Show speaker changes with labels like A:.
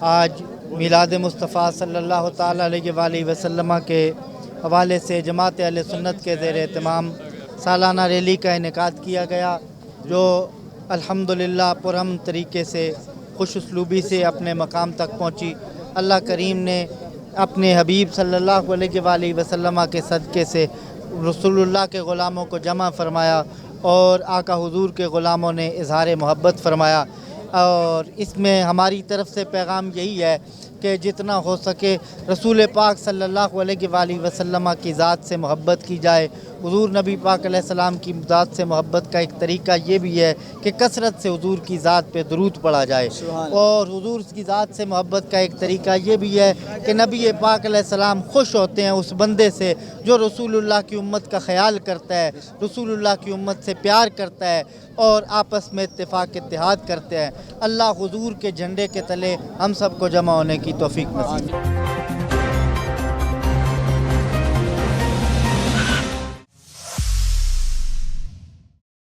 A: آج میلاد مصطفیٰ صلی اللہ تعالیٰ علیہ وآلہ وسلم کے حوالے سے جماعت اہل سنت کے زیر اہتمام سالانہ ریلی کا انعقاد کیا گیا، جو الحمدللہ پرامن طریقے سے خوش اسلوبی سے اپنے مقام تک پہنچی۔ اللہ کریم نے اپنے حبیب صلی اللہ علیہ وآلہ وسلم کے صدقے سے رسول اللہ کے غلاموں کو جمع فرمایا اور آقا حضور کے غلاموں نے اظہار محبت فرمایا۔ اور اس میں ہماری طرف سے پیغام یہی ہے کہ جتنا ہو سکے رسول پاک صلی اللہ علیہ وآلہ وسلم کی ذات سے محبت کی جائے۔ حضور نبی پاک علیہ السلام کی ذات سے محبت کا ایک طریقہ یہ بھی ہے کہ کثرت سے حضور کی ذات پہ درود پڑھا جائے، اور حضور کی ذات سے محبت کا ایک طریقہ یہ بھی ہے کہ نبی پاک علیہ السلام خوش ہوتے ہیں اس بندے سے جو رسول اللہ کی امت کا خیال کرتا ہے، رسول اللہ کی امت سے پیار کرتا ہے اور آپس میں اتفاق اتحاد کرتے ہیں۔ اللہ حضور کے جھنڈے کے تلے ہم سب کو جمع ہونے کی توفیق نصیب۔